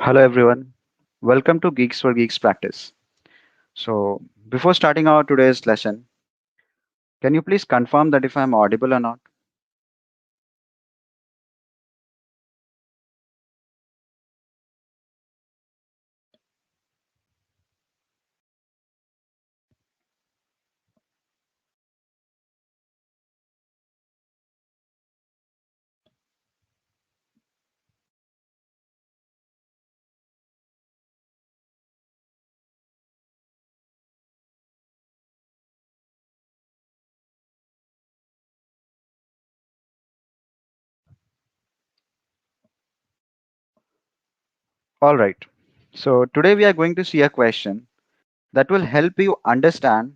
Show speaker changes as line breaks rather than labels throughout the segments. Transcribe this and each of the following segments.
Hello everyone. Welcome to Geeks for Geeks practice. So, before starting our today's lesson, can you please confirm that if I'm audible or not? All right. So, today we are going to see a question that will help you understand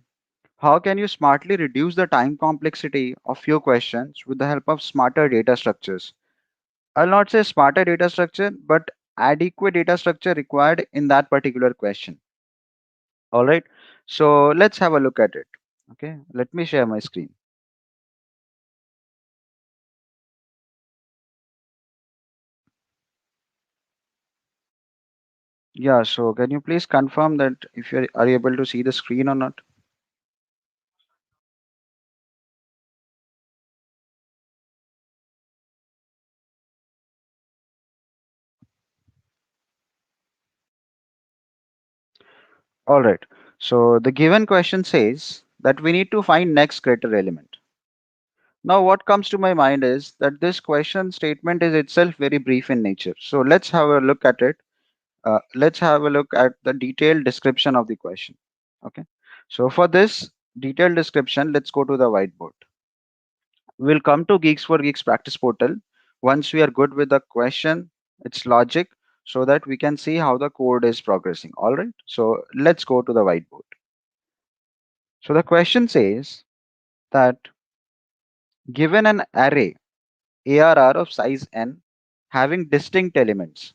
how can you smartly reduce the time complexity of your questions with the help of smarter data structures. I'll not say smarter data structure, but adequate data structure required in that particular question. All right. So, let's have a look at it. Okay. Let me share my screen. Yeah, so can you please confirm that if you are you able to see the screen or not? All right. So the given question says that we need to find next greater element. Now what comes to my mind is that this question statement is itself very brief in nature. So let's have a look at it. Let's have a look at the detailed description of the question. Okay. So for this detailed description, let's go to the whiteboard. We'll come to Geeks for Geeks practice portal once we are good with the question, its logic, so that we can see how the code is progressing. All right. So let's go to the whiteboard. So the question says that given an array ARR of size n having distinct elements.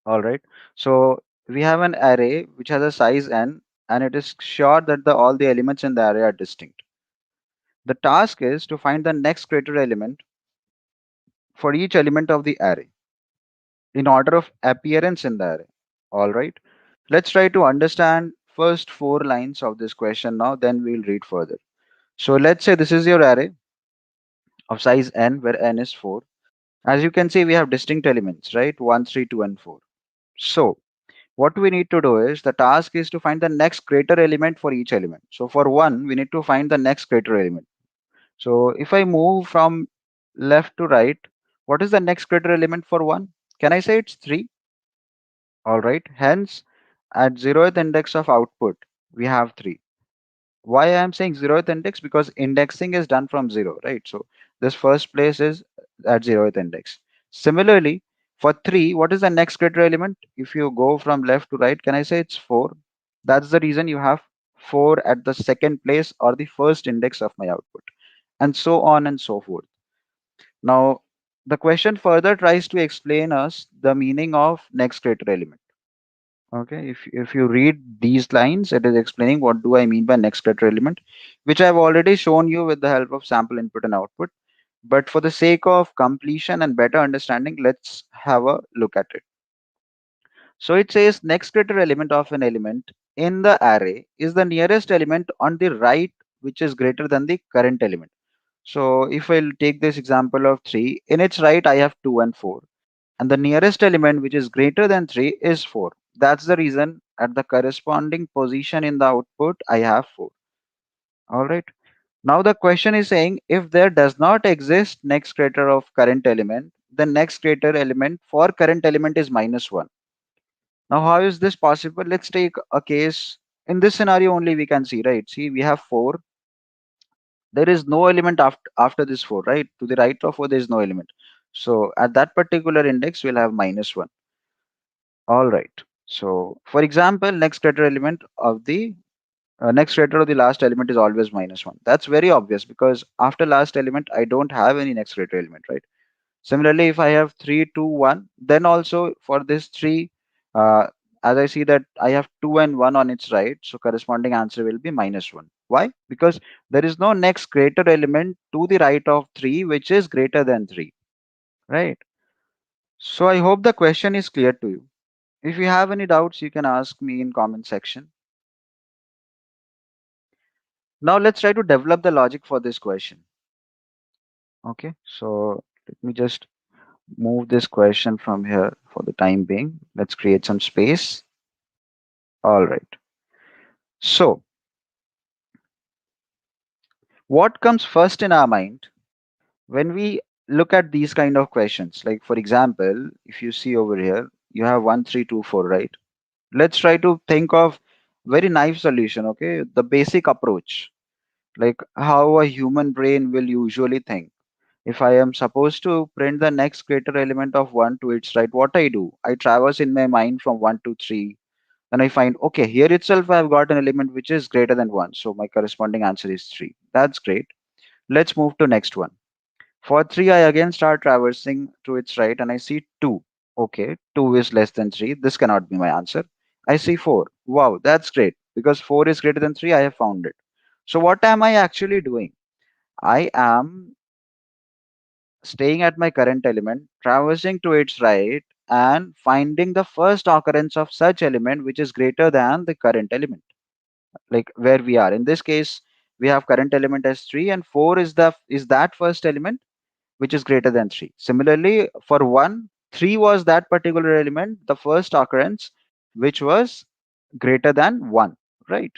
All right. So we have an array which has a size n and it is sure that all the elements in the array are distinct. The task is to find the next greater element for each element of the array in order of appearance in the array. All right. Let's try to understand first four lines of this question now, then we'll read further. So let's say this is your array of size n where n is 4. As you can see, we have distinct elements, right? 1, 3, 2, and 4. So what we need to do is the task is to find the next greater element for each element. So for 1, we need to find the next greater element. So if I move from left to right, what is the next greater element for 1? Can I say it's 3? All right. Hence, at 0th index of output, we have 3. Why I am saying 0th index? Because indexing is done from 0, right? So this first place is at 0th index. Similarly, for 3, what is the next greater element? If you go from left to right, can I say it's 4? That's the reason you have 4 at the second place or the first index of my output, and so on and so forth. Now, the question further tries to explain us the meaning of next greater element. Okay, if you read these lines, it is explaining what do I mean by next greater element, which I've already shown you with the help of sample input and output. But for the sake of completion and better understanding, let's have a look at it. So it says next greater element of an element in the array is the nearest element on the right, which is greater than the current element. So if I'll take this example of 3, in its right, I have 2 and 4. And the nearest element which is greater than 3 is 4. That's the reason at the corresponding position in the output I have 4. All right. Now the question is saying if there does not exist next greater of current element, the next greater element for current element is minus 1. Now how is this possible? Let's take a case. In this scenario only we can see, right? See, we have 4. There is no element after this 4, right? To the right of 4 there is no element. So at that particular index we'll have minus 1. All right. So, for example, next greater of the last element is always minus one. That's very obvious because after last element, I don't have any next greater element, right? Similarly, if I have 3, 2, 1, then also for this 3, uh, as I see that I have 2 and 1 on its right, so corresponding answer will be minus 1. Why? Because there is no next greater element to the right of 3, which is greater than 3, right? So I hope the question is clear to you. If you have any doubts, you can ask me in comment section. Now let's try to develop the logic for this question. Okay, so let me just move this question from here for the time being. Let's create some space. All right. So what comes first in our mind when we look at these kind of questions? Like for example, if you see over here, you have 1 3 2 4, right? Let's try to think of very nice solution. Okay, the basic approach, like how a human brain will usually think. If I am supposed to print the next greater element of 1 to its right, what I do, I traverse in my mind from 1 to 3, and I find, okay, here itself I've got an element which is greater than 1, so my corresponding answer is 3. That's great. Let's move to next one. For 3, I again start traversing to its right and I see 2. Okay, 2 is less than 3. This cannot be my answer. I see 4. Wow, that's great. Because 4 is greater than 3, I have found it. So what am I actually doing? I am staying at my current element, traversing to its right, and finding the first occurrence of such element which is greater than the current element. Like where we are. In this case, we have current element as 3 and 4 is that first element which is greater than 3. Similarly, for 1, 3 was that particular element, the first occurrence, which was greater than 1, right?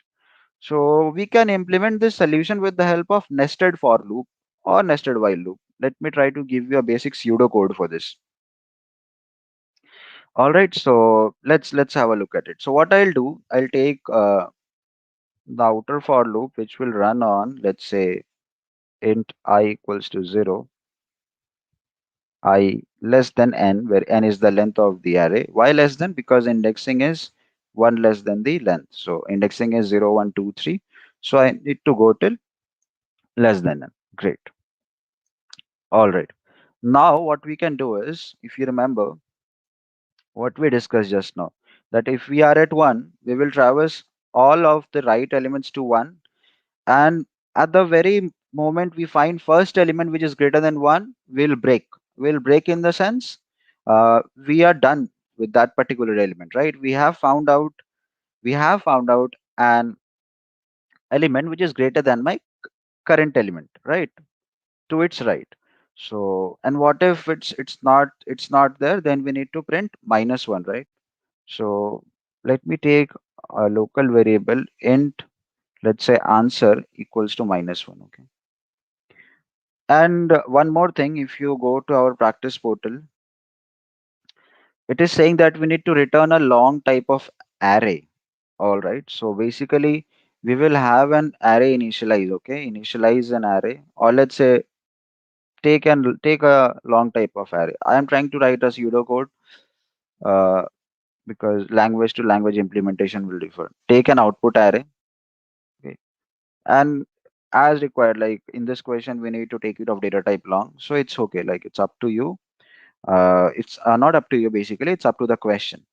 So we can implement this solution with the help of nested for loop or nested while loop. Let me try to give you a basic pseudo code for this. All right, so let's have a look at it. So what I'll do, I'll take the outer for loop, which will run on, let's say, int I equals to 0, I less than n, where n is the length of the array. Why less than? Because indexing is 1 less than the length. So indexing is 0 1 2 3. So I need to go till less than n. Great. All right. Now what we can do is, if you remember what we discussed just now, that if we are at 1, we will traverse all of the right elements to 1, and at the very moment we find first element which is greater than 1, we'll break in the sense, we are done with that particular element, right? We have found out an element which is greater than my current element, right, to its right. So, and what if it's not there, then we need to print -1, right? So let me take a local variable int, let's say answer equals to -1. Okay. And one more thing, if you go to our practice portal, it is saying that we need to return a long type of array. All right. So basically, we will have an array initialize. Okay, initialize an array, or let's say take a long type of array. I am trying to write a pseudo code uh, because language to language implementation will differ. Take an output array. Okay, and as required, like in this question, we need to take it of data type long. So it's okay. Like it's up to you. It's not up to you, basically it's up to the question.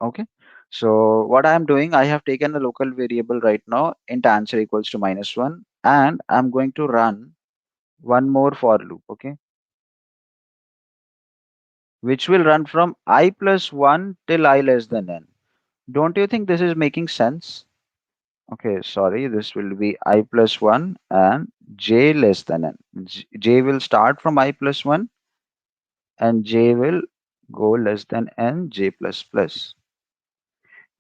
Okay, so what I'm doing, I have taken a local variable right now, int answer equals to -1, and I'm going to run one more for loop. Okay, which will run from I plus 1 till I less than n. Don't you think this is making sense? Okay, sorry, this will be I plus 1 and j less than n. J will start from I plus 1 and j will go less than n, j plus plus.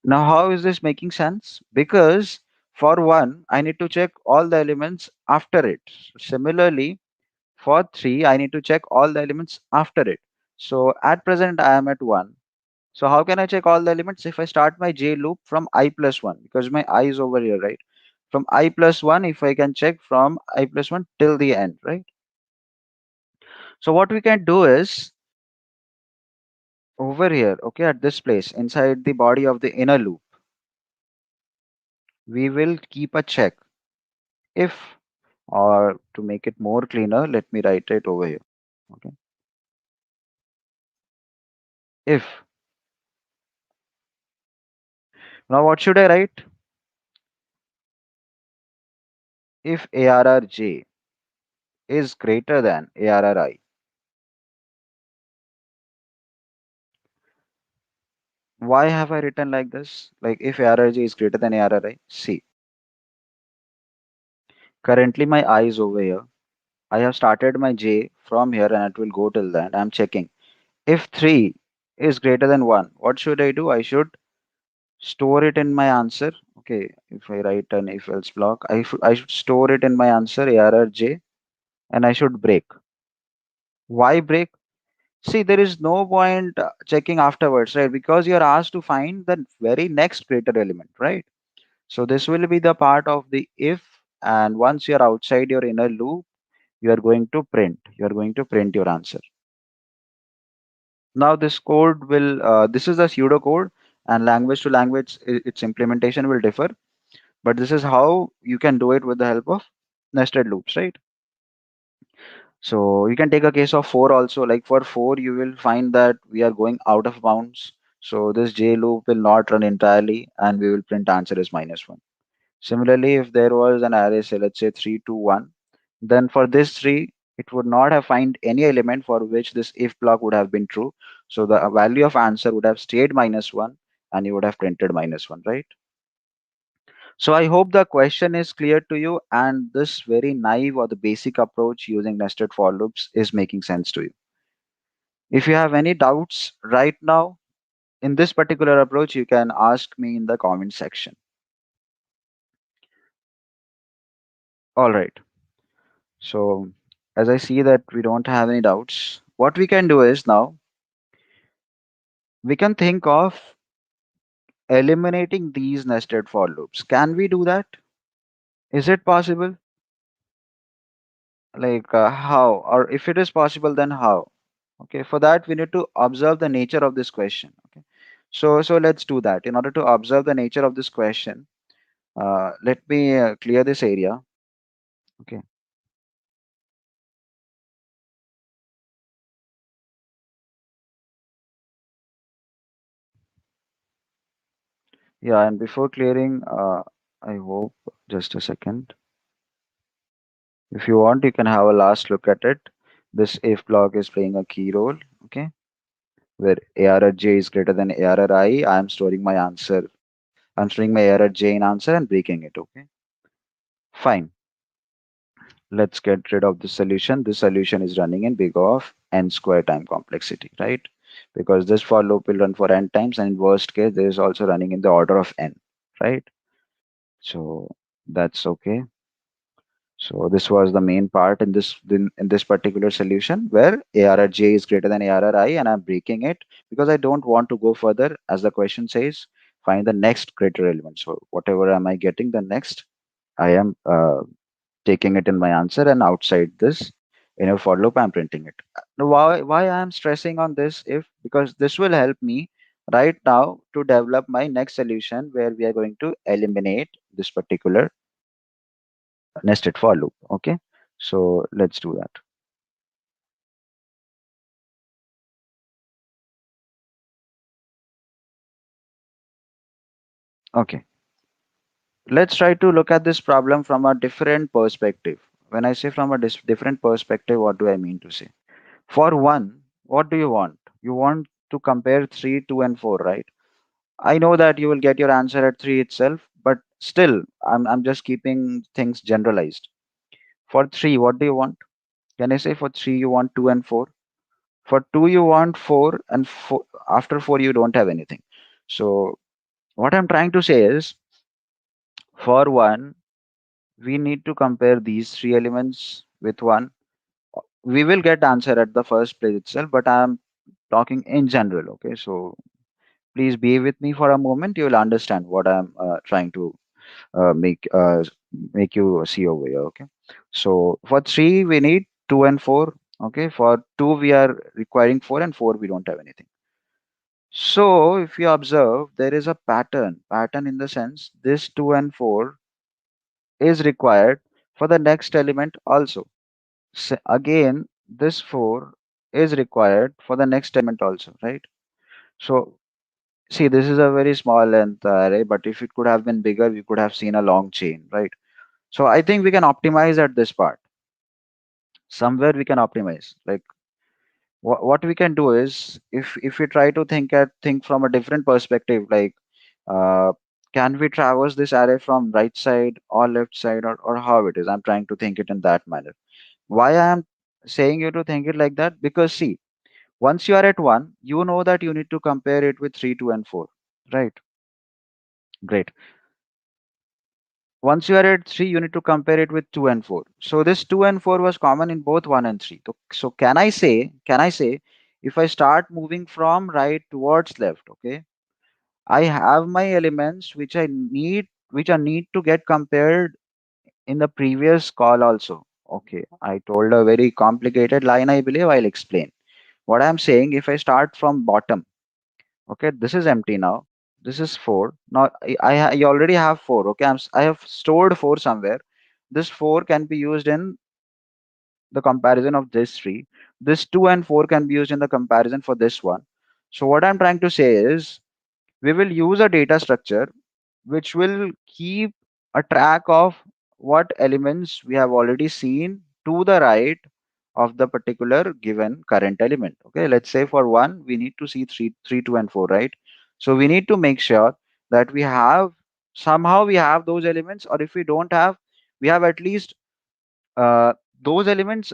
Now, how is this making sense? Because for 1, I need to check all the elements after it. Similarly, for 3, I need to check all the elements after it. So at present, I am at 1. So how can I check all the elements? If I start my j loop from I plus 1, because my I is over here, right? From I plus 1, if I can check from I plus 1 till the end, right? So what we can do is over here, okay, at this place, inside the body of the inner loop, we will keep a check if, or to make it more cleaner, let me write it over here. Okay, if, now what should I write? If arrj is greater than arri, Why have I written like this? Like if ARRJ is greater than ARRI, see, currently my I is over here. I have started my J from here and it will go till that. I'm checking. If 3 is greater than 1, what should I do? I should store it in my answer. Okay, if I write an if else block, I should store it in my answer ARRJ and I should break. Why break? See, there is no point checking afterwards, right? Because you're asked to find the very next greater element, right? So this will be the part of the if, and once you're outside your inner loop, you are going to print. You are going to print your answer. Now this code will, this is a pseudo code, and language to language, its implementation will differ. But this is how you can do it with the help of nested loops, right? So you can take a case of 4 also. Like for 4, you will find that we are going out of bounds. So this J loop will not run entirely and we will print answer as -1. Similarly, if there was an array, say let's say 3, 2, 1, then for this 3, it would not have find any element for which this if block would have been true. So the value of answer would have stayed -1 and you would have printed -1, right? So I hope the question is clear to you and this very naive or the basic approach using nested for loops is making sense to you. If you have any doubts right now in this particular approach, you can ask me in the comment section. All right. So as I see that we don't have any doubts, what we can do is now we can think of eliminating these nested for loops. Can we do that? Is it possible? Like how? Or if it is possible, then how? Okay, for that we need to observe the nature of this question. Okay, so let's do that. In order to observe the nature of this question, let me clear this area. Okay, yeah, and before clearing, I hope just a second. If you want, you can have a last look at it. This if block is playing a key role. Okay, where ARRJ is greater than ARRI, I am storing my answer. I'm storing my ARRJ in answer and breaking it. Okay, fine. Let's get rid of the solution. This solution is running in big of n square time complexity, right? Because this for loop will run for n times, and in worst case, there is also running in the order of n, right? So that's okay. So this was the main part in this particular solution where ARRJ is greater than ARRI, and I'm breaking it because I don't want to go further. As the question says, find the next greater element. So whatever am I getting the next, I am taking it in my answer, and outside this inner for loop I'm printing it. Now, why I am stressing on this if because this will help me right now to develop my next solution where we are going to eliminate this particular nested for loop. Okay, so let's do that. Okay, let's try to look at this problem from a different perspective. When I say from a different perspective, what do I mean to say? For one, what do you want? You want to compare 3, 2 and 4, right? I know that you will get your answer at 3 itself, but still, I'm just keeping things generalized. For 3, what do you want? Can I say for 3 you want 2 and 4? For 2 you want 4 and 4, after 4 you don't have anything. So what I'm trying to say is for 1, we need to compare these 3 elements with 1. We will get answer at the first place itself, but I'm talking in general. Okay, so please be with me for a moment. You will understand what I'm trying to make you see over here. Okay, so for 3 we need 2 and 4. Okay, for 2 we are requiring 4 and 4 we don't have anything. So if you observe, there is a pattern in the sense this 2 and 4 is required for the next element also. Again, this 4 is required for the next element also, right? So see, this is a very small length array, but if it could have been bigger, we could have seen a long chain, right? So I think we can optimize at this part. Somewhere we can optimize. Like What we can do is, if we try to think from a different perspective, like, uh, can we traverse this array from right side or left side, or how it is? I'm trying to think it in that manner. Why I am saying you to think it like that? Because see, once you are at 1, you know that you need to compare it with 3, 2, and 4, right? Great. Once you are at 3, you need to compare it with 2 and 4. So this 2 and 4 was common in both 1 and 3. So can I say, if I start moving from right towards left, okay, I have my elements which I need to get compared in the previous call also. Okay, I told a very complicated line, I believe. I'll explain. What I'm saying, if I start from bottom, okay, this is empty now. This is 4. Now I already have 4. Okay, I have stored 4 somewhere. This 4 can be used in the comparison of this 3. This 2 and 4 can be used in the comparison for this one. So what I'm trying to say is, we will use a data structure which will keep a track of what elements we have already seen to the right of the particular given current element. Okay, let's say for 1 we need to see 3, 2, and 4, right? So we need to make sure that we have those elements, or if we don't have, we have at least those elements.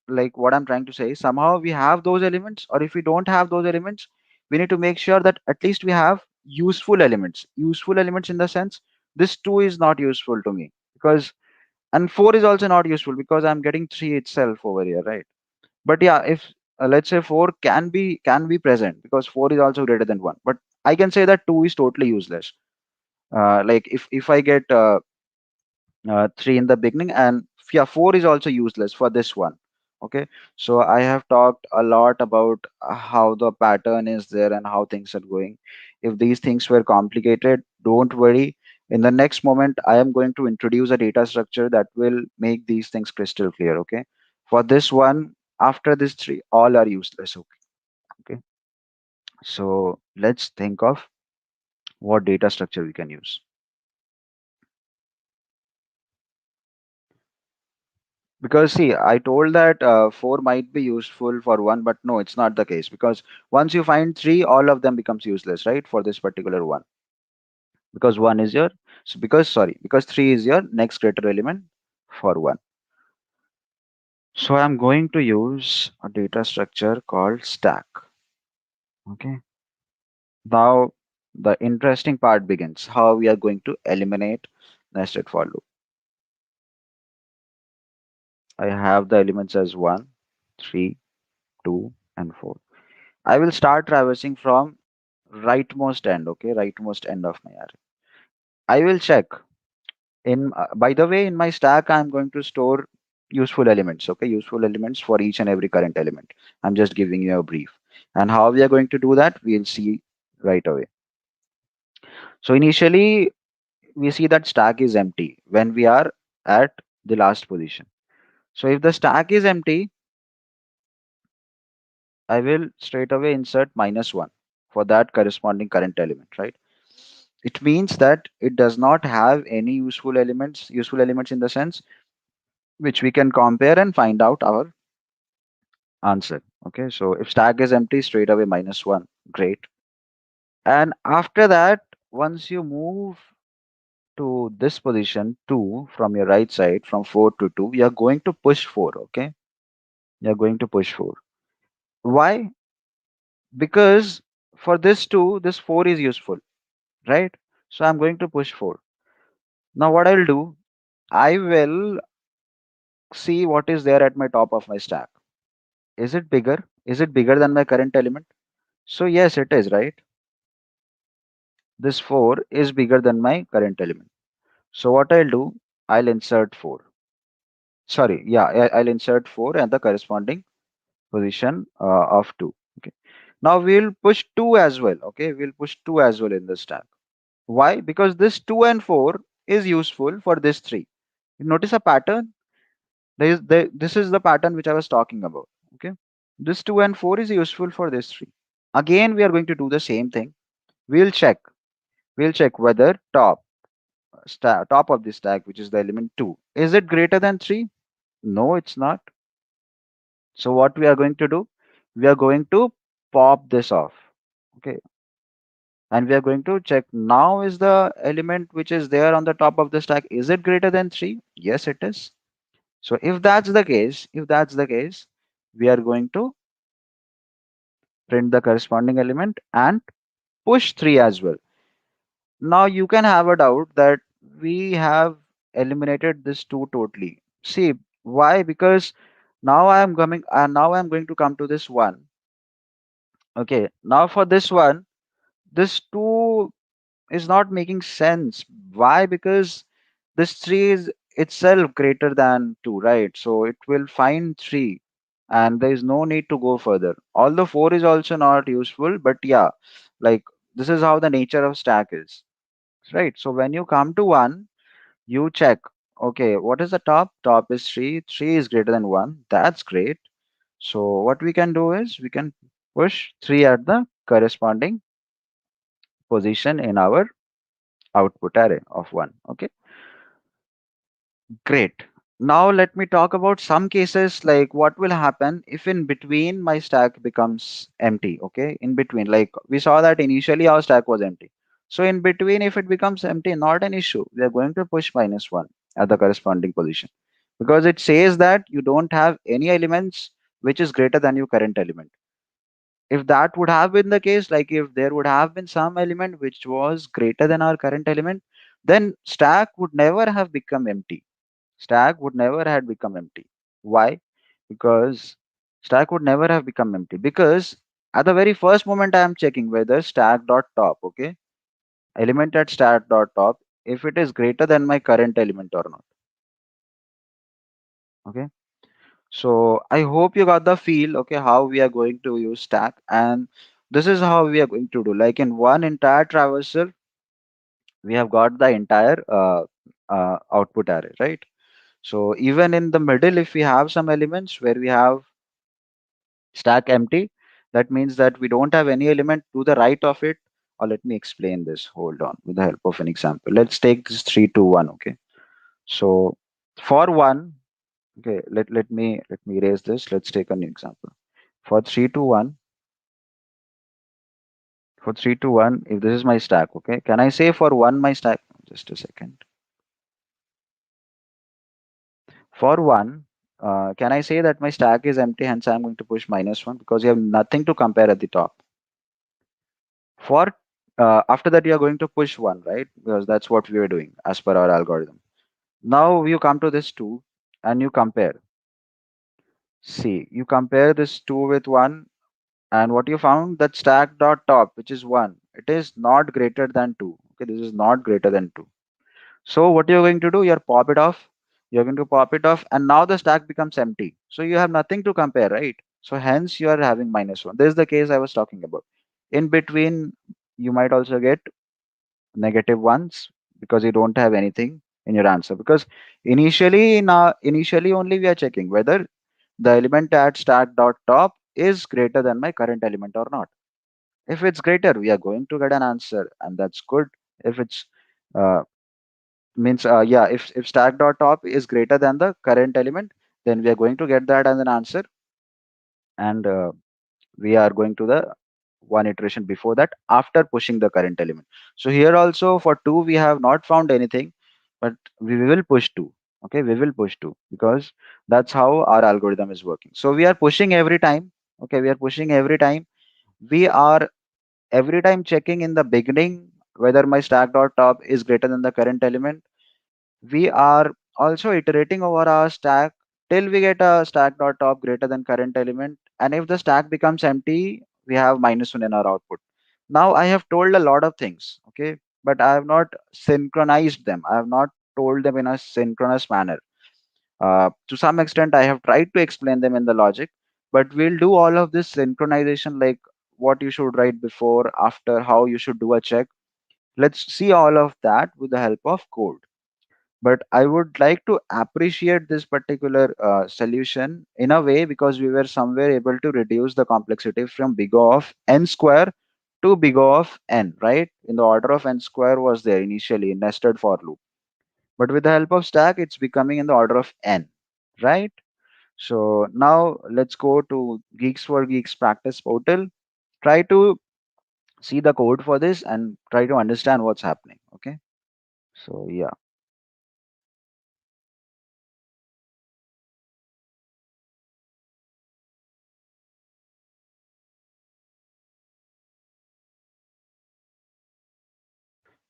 Like, what I'm trying to say, somehow we have those elements, or if we don't have those elements, we need to make sure that at least we have useful elements in the sense, this 2 is not useful to me, because, and 4 is also not useful because I'm getting 3 itself over here, right? But yeah, if let's say 4 can be present, because 4 is also greater than 1, but I can say that 2 is totally useless. Like, if I get 3 in the beginning, and yeah, 4 is also useless for this one. Okay, so I have talked a lot about how the pattern is there and how things are going. If these things were complicated, don't worry. In the next moment, I am going to introduce a data structure that will make these things crystal clear. Okay, for this one, after this 3, all are useless. Okay, okay. So let's think of what data structure we can use. Because see, I told that 4 might be useful for 1, but no, it's not the case, because once you find 3, all of them becomes useless, right? For this particular one, because 1 is your, so because 3 is your next greater element for 1. So I'm going to use a data structure called stack. Okay. Now the interesting part begins. How we are going to eliminate nested for loop. I have the elements as 1, 3, 2, and 4. I will start traversing from rightmost end. Okay, rightmost end of my array. I will check in, by the way, in my stack I'm going to store useful elements. Okay, useful elements for each and every current element. I'm just giving you a brief, and how we are going to do that, we'll see right away. So initially, we see that stack is empty when we are at the last position. So if the stack is empty, I will straight away insert -1 for that corresponding current element, right? It means that it does not have any useful elements in the sense which we can compare and find out our answer. Okay, so if stack is empty, straight away -1. Great. And after that, once you move to this position 2 from your right side, from 4 to 2, you are going to push 4. Okay, you are going to push 4. Why? Because for this 2, this 4 is useful, right? So I'm going to push 4. Now what I'll do, I will see what is there at my top of my stack. Is it bigger? Is it bigger than my current element? So yes, it is, right? This 4 is bigger than my current element. So what I'll do, I'll insert 4. Sorry, yeah, I'll insert 4 and the corresponding position of 2. Okay. Now we'll push 2 as well. Okay, we'll push 2 as well in the stack. Why? Because this 2 and 4 is useful for this 3. You notice a pattern? This is the pattern which I was talking about. Okay. This 2 and 4 is useful for this 3. Again, we are going to do the same thing. We'll check. We'll check whether top of the stack, which is the element 2, is it greater than 3? No, it's not. So what we are going to do? We are going to pop this off. Okay, and we are going to check now, is the element which is there on the top of the stack, is it greater than 3? Yes, it is. So if that's the case, we are going to print the corresponding element and push 3 as well. Now you can have a doubt that we have eliminated this 2 totally. See, why? Because now I am going to come to this one. Okay, now for this one, this 2 is not making sense. Why? Because this 3 is itself greater than 2, right? So it will find 3 and there is no need to go further. Although 4 is also not useful, but yeah, like this is how the nature of stack is, right? So when you come to 1, you check, okay, what is the top? Top is 3. 3 is greater than 1. That's great. So what we can do is we can push 3 at the corresponding position in our output array of 1. Okay, great. Now let me talk about some cases, like what will happen if in between my stack becomes empty. Okay, in between, like we saw that initially our stack was empty. So in between, if it becomes empty, not an issue. We are going to push -1 at the corresponding position because it says that you don't have any elements which is greater than your current element. If that would have been the case, like if there would have been some element which was greater than our current element, then stack would never have become empty. Stack would never had become empty. Why? Because stack would never have become empty because at the very first moment I am checking whether stack dot top, okay, element at stack dot top, if it is greater than my current element or not. Okay, so I hope you got the feel, okay, how we are going to use stack, and this is how we are going to do. Like in one entire traversal, we have got the entire output array, right? So even in the middle, if we have some elements where we have stack empty, that means that we don't have any element to the right of it. Or let me explain this. Hold on, with the help of an example. Let's take this 3, 2, 1. Okay. So for 1, okay, let me erase this. Let's take a new example. For 3, 2, 1, for 3, 2, 1, if this is my stack, okay, can I say for 1 my stack? Just a second. For 1, can I say that my stack is empty, hence I'm going to push -1 because you have nothing to compare at the top. For after that, you are going to push 1, right? Because that's what we were doing as per our algorithm. Now you come to this 2 and you compare. See, you compare this 2 with 1, and what you found, that stack dot top, which is 1, it is not greater than 2. Okay, this is not greater than 2. So what you're going to do, you're pop it off. You're going to pop it off, and now the stack becomes empty. So you have nothing to compare, right? So hence you are having -1. This is the case I was talking about. In between, you might also get negative ones because you don't have anything in your answer. Because initially only we are checking whether the element at stack dot top is greater than my current element or not. If it's greater, we are going to get an answer, and that's good. If it's uh, means yeah, if stack dot top is greater than the current element, then we are going to get that as an answer, and we are going to the one iteration before that after pushing the current element. So here also for 2 we have not found anything, but we will push 2. Okay, we will push 2 because that's how our algorithm is working. So we are pushing every time. Okay, we are pushing every time. We are every time checking in the beginning whether my stack dot top is greater than the current element. We are also iterating over our stack till we get a stack dot top greater than current element, and if the stack becomes empty, we have -1 in our output. Now I have told a lot of things, okay, but I have not synchronized them. I have not told them in a synchronous manner. To some extent I have tried to explain them in the logic, but we'll do all of this synchronization, like what you should write before, after, how you should do a check. Let's see all of that with the help of code. But I would like to appreciate this particular solution in a way because we were somewhere able to reduce the complexity from big O of n square to big O of n, right? In the order of n square was there initially in nested for loop. But with the help of stack, it's becoming in the order of n, right? So now let's go to Geeks for Geeks practice portal. Try to see the code for this and try to understand what's happening. Okay. So yeah.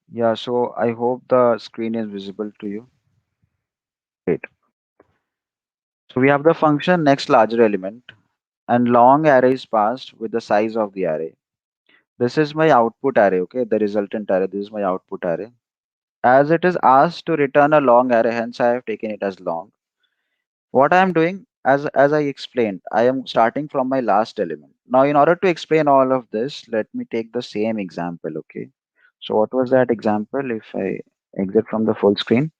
Yeah. So I hope the screen is visible to you. Great. So we have the function next larger element and long array is passed with the size of the array. This is my output array. Okay. The resultant array. This is my output array. As it is asked to return a long array, hence I have taken it as long. What I am doing, as I explained, I am starting from my last element. Now, in order to explain all of this, let me take the same example. Okay. So what was that example? If I exit from the full screen,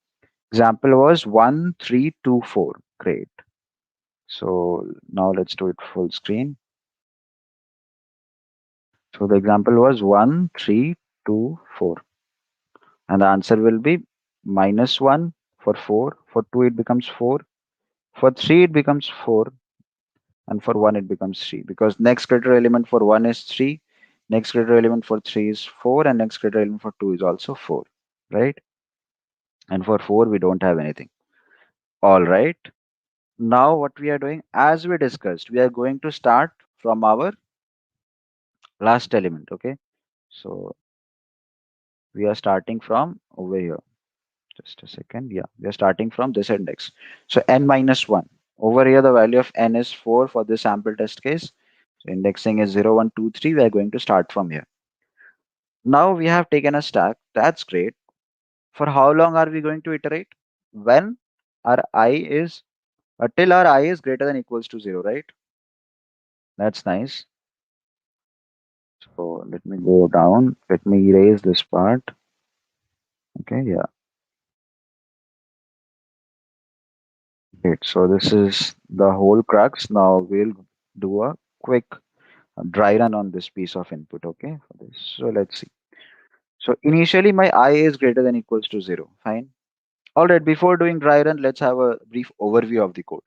example was 1324. Great. So now let's do it full screen. So the example was 1324, and the answer will be -1 for 4. For 2 it becomes 4. For 3 it becomes 4, and for 1 it becomes 3, because next greater element for 1 is 3, next greater element for 3 is 4, and next greater element for 2 is also 4, right? And for 4 we don't have anything. All right. Now what we are doing, as we discussed, we are going to start from our last element. Okay. So we are starting from over here. Just a second. Yeah, we are starting from this index. So n minus 1. Over here, the value of n is 4 for this sample test case. So indexing is 0, 1, 2, 3. We are going to start from here. Now we have taken a stack. That's great. For how long are we going to iterate? When our I is, till our I is greater than equals to 0, right? That's nice. So let me go down. Let me erase this part. Okay, yeah. Great. So this is the whole crux. Now we'll do a quick dry run on this piece of input. Okay, for this. So let's see. So initially my I is greater than equals to 0. Fine. All right, before doing dry run, let's have a brief overview of the code.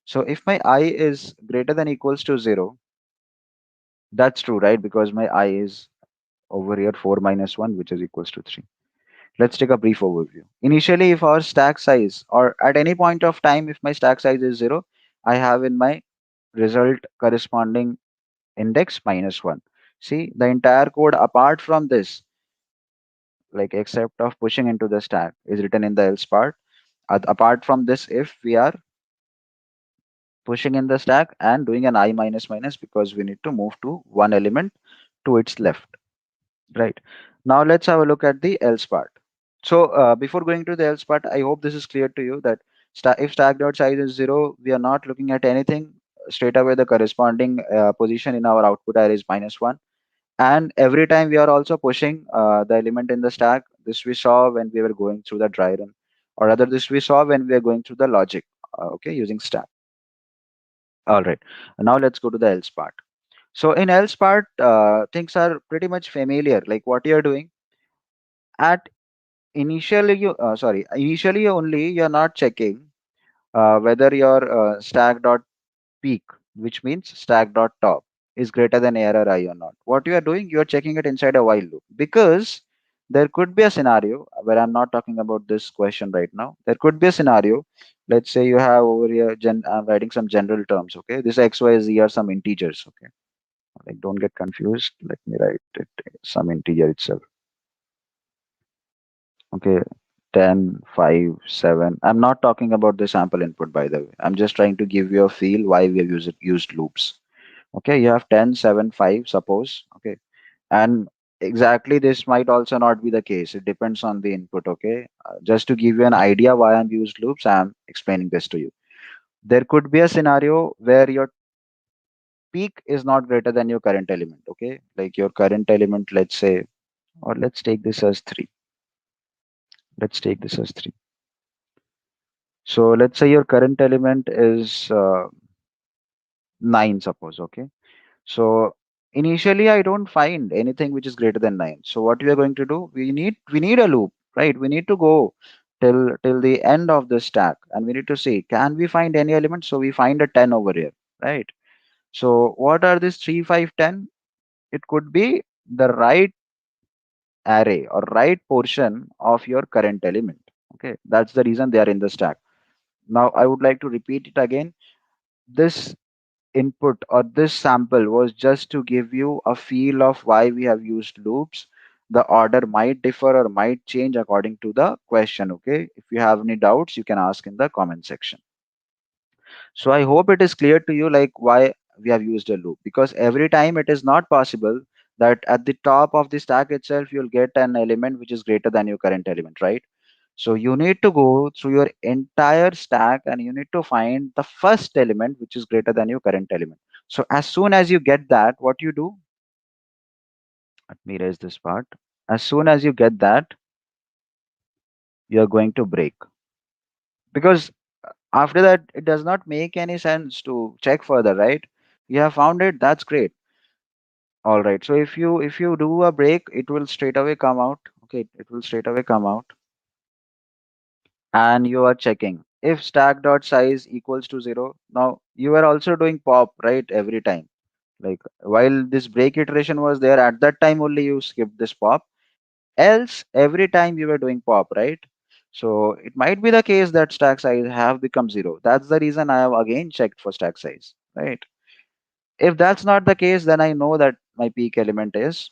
So if my I is greater than equals to 0, that's true, right? Because my I is over here 4 minus 1, which is equals to 3. Let's take a brief overview. Initially, if our stack size, or at any point of time, if my stack size is 0, I have in my result corresponding index -1. See, the entire code apart from this, like except of pushing into the stack, is written in the else part. Apart from this, if we are pushing in the stack and doing an I minus minus, because we need to move to one element to its left, right? Now let's have a look at the else part. So before going to the else part, I hope this is clear to you that if stack dot size is 0, we are not looking at anything. Straight away, the corresponding position in our output array is -1. And every time we are also pushing the element in the stack. This we saw when we were going through the dry run, or rather this we saw when we are going through the logic, okay, using stack. All right. Now let's go to the else part. So in else part, things are pretty much familiar. Like what you're doing at initially, initially only you're not checking whether your stack dot peak, which means stack dot top, is greater than error I or not. What you are doing, you are checking it inside a while loop, because there could be a scenario where I'm not talking about this question right now. There could be a scenario. Let's say you have over here, I'm writing some general terms. Okay, this x, y, z are some integers. Okay, like don't get confused. Let me write it some integer itself. Okay, 10, 5, 7. I'm not talking about the sample input, by the way. I'm just trying to give you a feel why we have used loops. Okay, you have 10, 7, 5, suppose. Okay, and exactly this might also not be the case. It depends on the input. Okay, just to give you an idea why I'm used loops, I'm explaining this to you. There could be a scenario where your peak is not greater than your current element. Okay, like your current element, let's say, or let's take this as 3. Let's take this as 3. So let's say your current element is 9, suppose. Okay, so initially I don't find anything which is greater than 9. So what we are going to do, we need a loop, right? We need to go till the end of the stack, and we need to see can we find any element. So we find a 10 over here, right? So what are these 3, 5, 10? It could be the right array or right portion of your current element. Okay, that's the reason they are in the stack. Now I would like to repeat it again. This input or this sample was just to give you a feel of why we have used loops. The order might differ or might change according to the question. Okay, if you have any doubts, you can ask in the comment section. So I hope it is clear to you like why we have used a loop, because every time it is not possible that at the top of the stack itself you'll get an element which is greater than your current element, right? So you need to go through your entire stack and you need to find the first element which is greater than your current element. So as soon as you get that, what you do, let me erase this part. As soon as you get that, you're going to break, because after that it does not make any sense to check further, right? You have found it, that's great. All right. So if you do a break, it will straight away come out. Okay, it will straight away come out, and you are checking if stack dot size equals to 0. Now you are also doing pop, right, every time. Like while this break iteration was there, at that time only you skipped this pop. Else every time you were doing pop, right? So it might be the case that stack size have become 0. That's the reason I have again checked for stack size, right? If that's not the case, then I know that my peak element is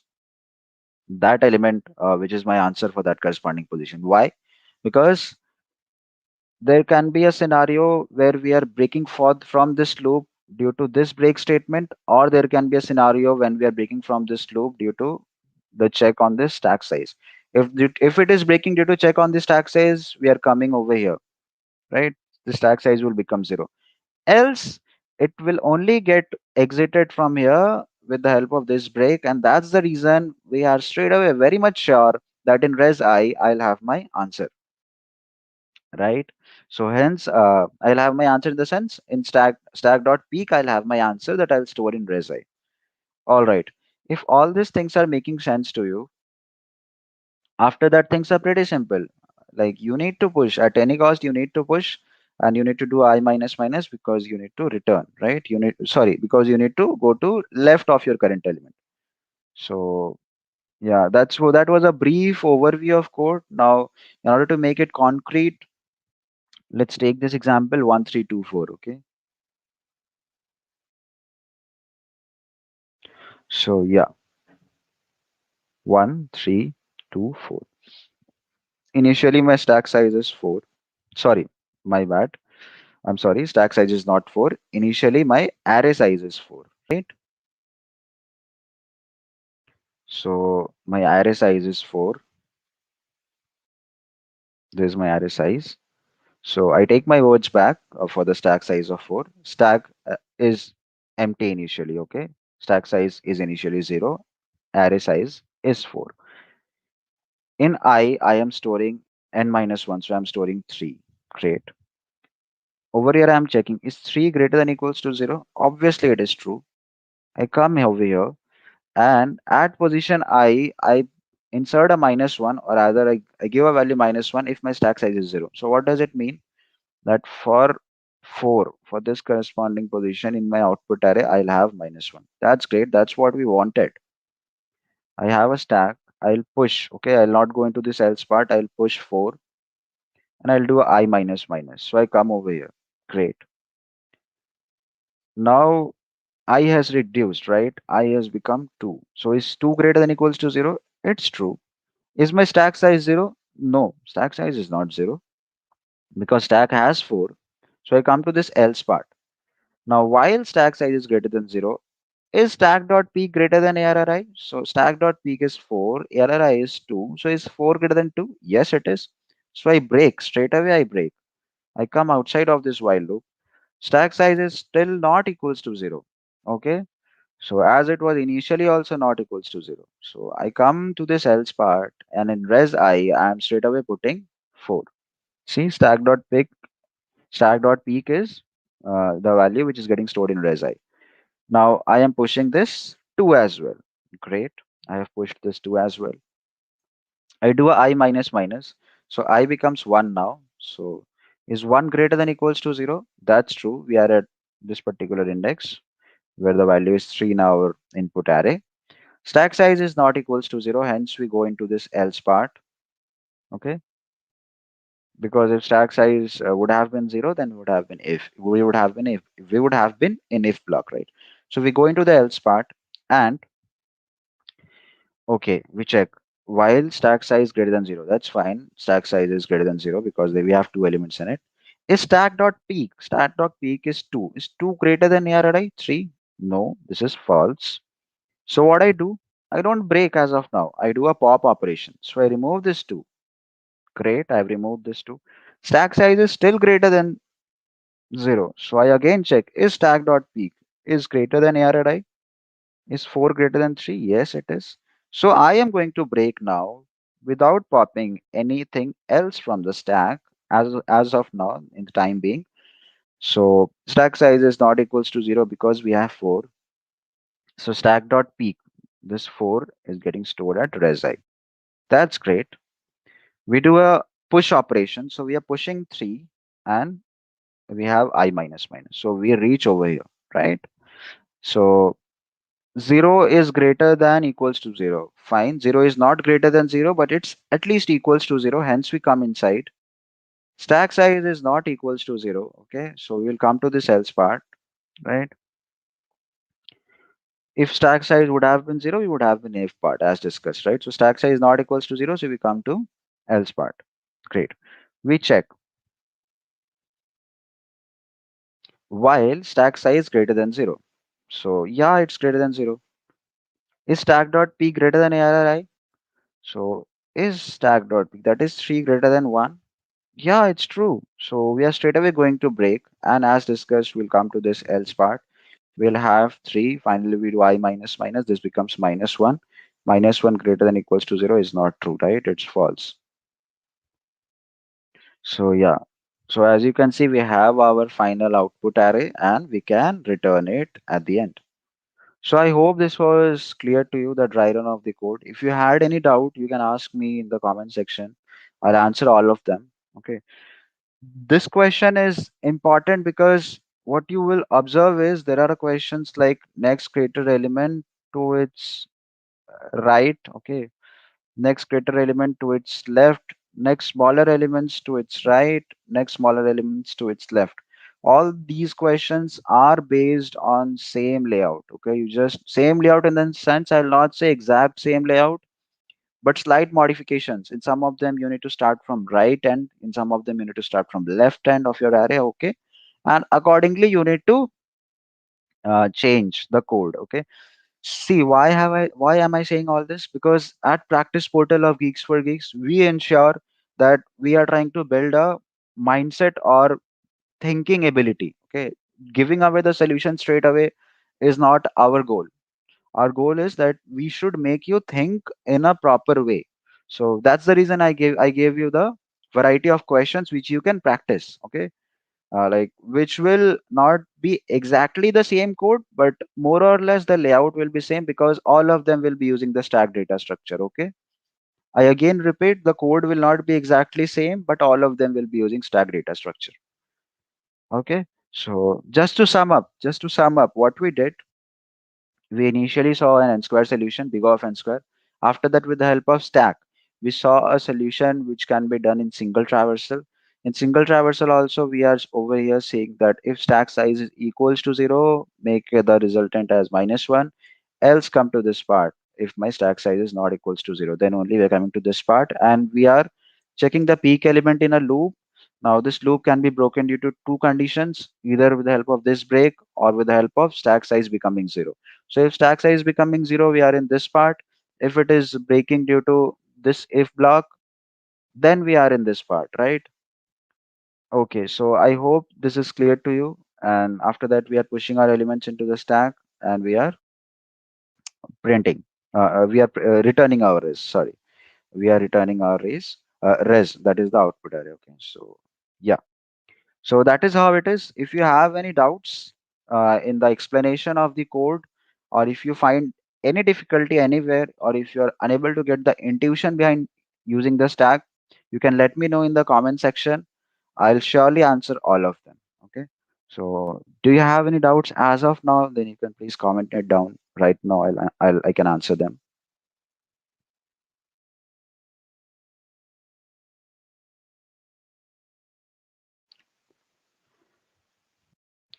that element, which is my answer for that corresponding position. Why? Because there can be a scenario where we are breaking forth from this loop due to this break statement, or there can be a scenario when we are breaking from this loop due to the check on this stack size. If it is breaking due to check on the stack size, we are coming over here, right? The stack size will become 0. Else it will only get exited from here with the help of this break, and that's the reason we are straight away very much sure that in res I'll have my answer, right? So hence I'll have my answer in the sense in stack dot peak I'll have my answer that I'll store in res I. All right, if all these things are making sense to you, after that things are pretty simple. Like you need to push at any cost, you need to push, and you need to do I minus minus because you need to return, right? You need, sorry, because you need to go to left of your current element. So yeah, that was a brief overview of code. Now in order to make it concrete, let's take this example 1324. Okay, so yeah, 1324. Initially my stack size is 4. Sorry, my bad. I'm sorry, stack size is not 4. Initially, my array size is 4, right? So my array size is 4. This is my array size. So I take my words back for the stack size of 4. Stack is empty initially, okay? Stack size is initially 0. Array size is 4. In I am storing n minus 1, so I'm storing 3. Great. Over here, I'm checking, is 3 greater than equals to 0? Obviously, it is true. I come over here and at position I insert a minus 1, or rather I give a value minus 1 if my stack size is 0. So what does it mean? That for 4, for this corresponding position in my output array, I'll have minus 1. That's great. That's what we wanted. I have a stack. I'll push. Okay, I'll not go into this else part. I'll push 4 and I'll do a I minus minus. So I come over here. Great. Now I has reduced, right? I has become 2. So is 2 greater than equals to 0? It's true. Is my stack size 0? No, stack size is not 0 because stack has 4. So I come to this else part. Now, while stack size is greater than 0, is stack.peak greater than ARRI? So stack.peak is 4, ARRI is 2. So is 4 greater than 2? Yes, it is. So I break, straight away I break. I come outside of this while loop. Stack size is still not equals to 0. Okay. So as it was initially also not equals to 0. So I come to this else part and in res I am straight away putting 4. See, stack.peak is the value which is getting stored in res I. Now I am pushing this 2 as well. Great. I have pushed this 2 as well. I do a I minus minus. So I becomes 1 now. So is 1 greater than equals to 0? That's true. We are at this particular index where the value is 3 in our input array. Stack size is not equals to 0, hence we go into this else part. Okay, because if stack size would have been 0, then would have been if we would have been if we would have been in if block, right? So we go into the else part, and okay, we check while stack size greater than 0. That's fine. Stack size is greater than 0 because we have two elements in it. Is stack dot peak? Stack dot peak is 2. Is 2 greater than ARRI 3? No, this is false. So what I do? I don't break as of now. I do a pop operation. So I remove this 2. Great, I've removed this 2. Stack size is still greater than 0. So I again check is stack dot peak is greater than ARRI? Is 4 greater than 3? Yes, it is. So I am going to break now without popping anything else from the stack as of now in the time being. So stack size is not equals to 0 because we have 4. So stack dot peak, this 4 is getting stored at resi. That's great. We do a push operation. So we are pushing 3 and we have I minus minus. So we reach over here, right? So 0 is greater than equals to 0. Fine. 0 is not greater than 0, but it's at least equals to 0. Hence, we come inside. Stack size is not equals to 0. Okay. So we'll come to this else part, right? If stack size would have been 0, we would have been if part as discussed, right? So stack size is not equals to 0. So we come to else part. Great. We check while stack size greater than 0. So yeah, it's greater than 0. Is stack dot p greater than ARRI? So is stack dot p that is 3 greater than 1? Yeah, it's true. So we are straight away going to break. And as discussed, we'll come to this else part. We'll have 3. Finally, we do I minus minus. This becomes minus 1. Minus 1 greater than equals to 0 is not true, right? It's false. So yeah. So as you can see, we have our final output array and we can return it at the end. So I hope this was clear to you, the dry run of the code. If you had any doubt, you can ask me in the comment section. I'll answer all of them. Okay. This question is important because what you will observe is there are questions like next greater element to its right, okay, next greater element to its left, next smaller elements to its right, next smaller elements to its left. All these questions are based on same layout. Okay, you just same layout in the sense I'll not say exact same layout, but slight modifications. In some of them, you need to start from right end. In some of them, you need to start from left end of your array. Okay, and accordingly, you need to change the code. Okay. See, why am I saying all this? Because at practice portal of Geeks for Geeks, we ensure that we are trying to build a mindset or thinking ability. Okay, giving away the solution straight away is not our goal. Our goal is that we should make you think in a proper way. So that's the reason I gave you the variety of questions which you can practice. Okay, like which will not be exactly the same code, but more or less the layout will be same because all of them will be using the stack data structure. Okay, I again repeat, the code will not be exactly same, but all of them will be using stack data structure. Okay, so just to sum up what we did. We initially saw an n square solution, big of n square. After that, with the help of stack, we saw a solution which can be done in single traversal. In single traversal also, we are over here saying that if stack size is equals to 0, make the resultant as minus 1, else come to this part. If my stack size is not equals to 0, then only we are coming to this part and we are checking the peak element in a loop. Now this loop can be broken due to two conditions, either with the help of this break or with the help of stack size becoming 0. So if stack size becoming 0, we are in this part. If it is breaking due to this if block, then we are in this part, right? Okay, so I hope this is clear to you. And after that, we are pushing our elements into the stack and we are printing. We are returning our res. Sorry, we are returning our res. That is the output array. Okay, so yeah. So that is how it is. If you have any doubts in the explanation of the code, or if you find any difficulty anywhere, or if you are unable to get the intuition behind using the stack, You can let me know in the comment section. I'll surely answer all of them. Okay. So, do you have any doubts as of now? Then you can please comment it down right now. I can answer them.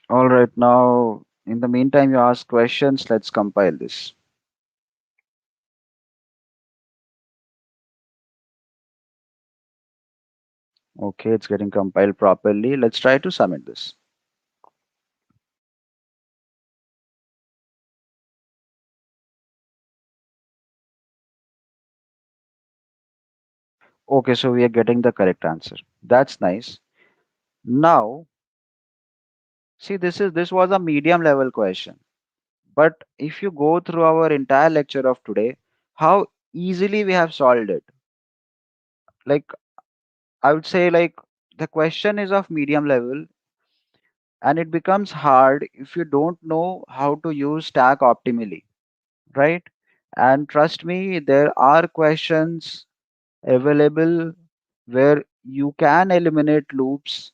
All right. Now, in the meantime, you ask questions. Let's compile this. Okay, it's getting compiled properly. Let's try to submit this. Okay, so we are getting the correct answer. That's nice. Now, see, this was a medium level question. But if you go through our entire lecture of today, how easily we have solved it. Like I would say, like the question is of medium level, and it becomes hard if you don't know how to use stack optimally, right? And trust me, there are questions available where you can eliminate loops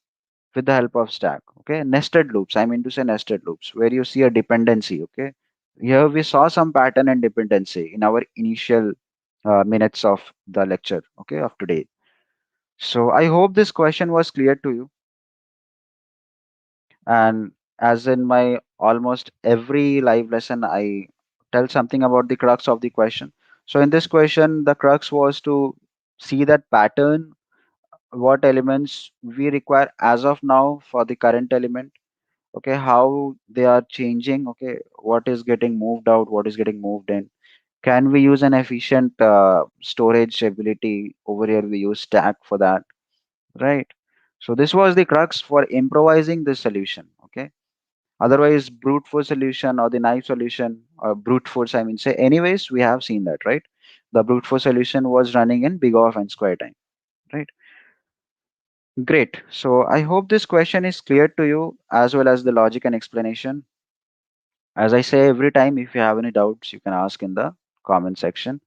with the help of stack. Okay, nested loops. I mean to say nested loops, where you see a dependency. Okay, here we saw some pattern and dependency in our initial minutes of the lecture. Okay, of today. So I hope this question was clear to you. And as in my almost every live lesson, I tell something about the crux of the question. So in this question, the crux was to see that pattern, what elements we require as of now for the current element. Okay, how they are changing. Okay, what is getting moved out, what is getting moved in. Can we use an efficient storage ability? Over here we use stack for that, right? So this was the crux for improvising this solution. Okay, otherwise brute force solution or the knife solution or brute force, I mean say, anyways, we have seen that, right? The brute force solution was running in big O and square time, right? Great. So I hope this question is clear to you as well as the logic and explanation. As I say every time, if you have any doubts, you can ask in the comment section.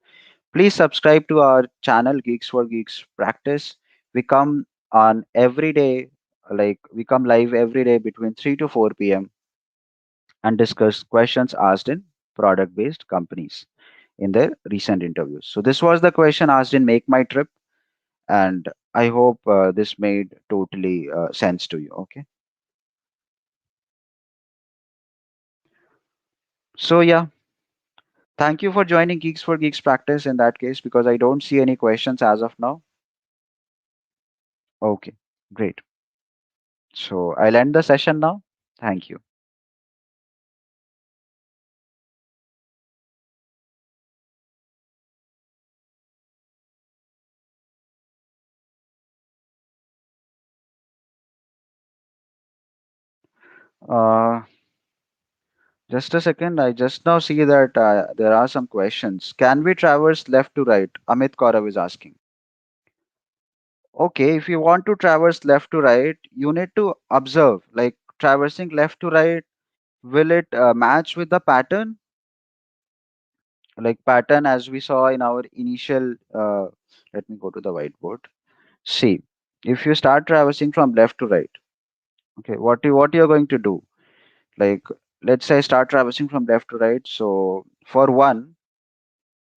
Please subscribe to our channel, Geeks for Geeks Practice. We come on every day, like we come live every day between 3 to 4 p.m. and discuss questions asked in product based companies in their recent interviews. So, this was the question asked in Make My Trip, and I hope this made totally sense to you. Okay. So, yeah, thank you for joining Geeks for Geeks Practice in that case because I don't see any questions as of now. Okay, great. So, I'll end the session now. Thank you. Uh, just a second. I just now see that there are some questions. Can we traverse left to right? Amit Kaurav is asking. Okay, if you want to traverse left to right, you need to observe, like traversing left to right, will it match with the pattern? Like pattern as we saw in our initial, let me go to the whiteboard. See, if you start traversing from left to right, okay, what you're going to do? Like, let's say start traversing from left to right. So for one,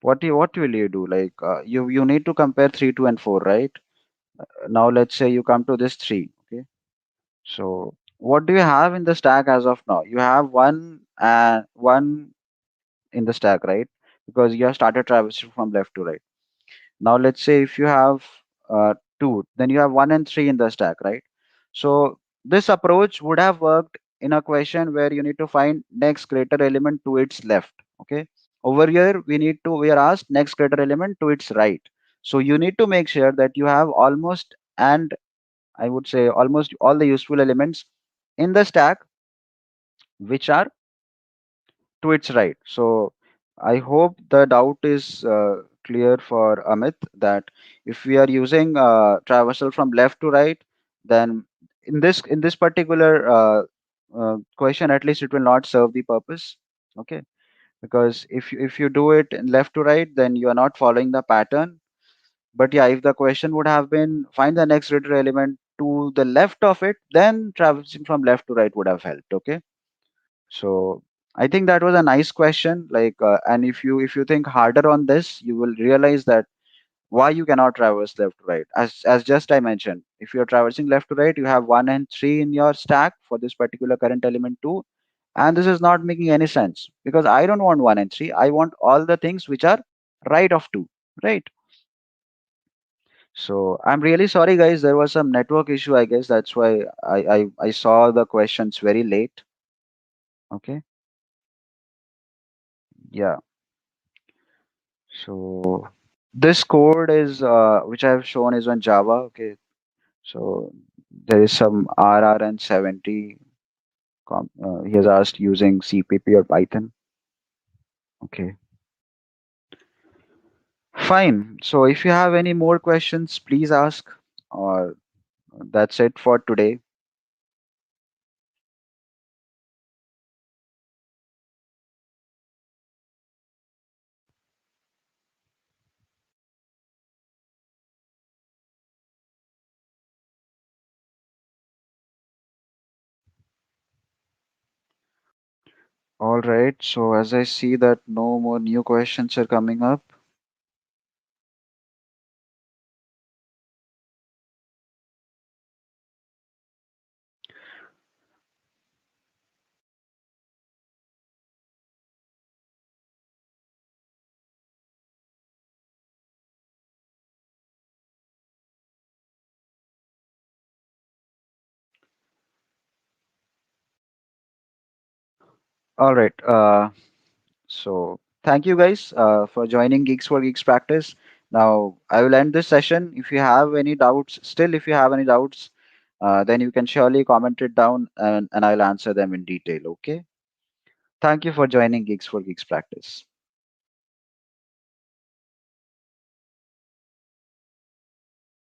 what will you do? Like, you need to compare 3, 2, and 4, right? Now let's say you come to this 3. Okay. So what do you have in the stack as of now? You have one in the stack, right? Because you have started traversing from left to right. Now let's say if you have two, then you have 1 and 3 in the stack, right? So this approach would have worked in a question where you need to find next greater element to its left. Okay. Over here we are asked next greater element to its right. So you need to make sure that you have almost, and I would say almost all the useful elements in the stack which are to its right. So I hope the doubt is clear for Amit that if we are using traversal from left to right, then in this particular question, at least it will not serve the purpose. Okay, because if you do it in left to right, then you are not following the pattern. But yeah, if the question would have been find the next greater element to the left of it, then traversing from left to right would have helped. Okay. So I think that was a nice question. And if you think harder on this, you will realize that why you cannot traverse left to right. As just I mentioned, if you're traversing left to right, you have 1 and 3 in your stack for this particular current element two, and this is not making any sense because I don't want 1 and 3. I want all the things which are right of two, right? So I'm really sorry, guys. There was some network issue, I guess. That's why I saw the questions very late. Okay. Yeah. So this code is which I have shown is on Java. Okay. So there is some RR and 70. He has asked using CPP or Python. Okay. Fine. So if you have any more questions, please ask. Or that's it for today. All right. So as I see that no more new questions are coming up. All right. So thank you guys for joining Geeks for Geeks practice. Now I will end this session. If you have any doubts, still if you have any doubts, then you can surely comment it down and I'll answer them in detail. Okay. Thank you for joining Geeks for Geeks practice.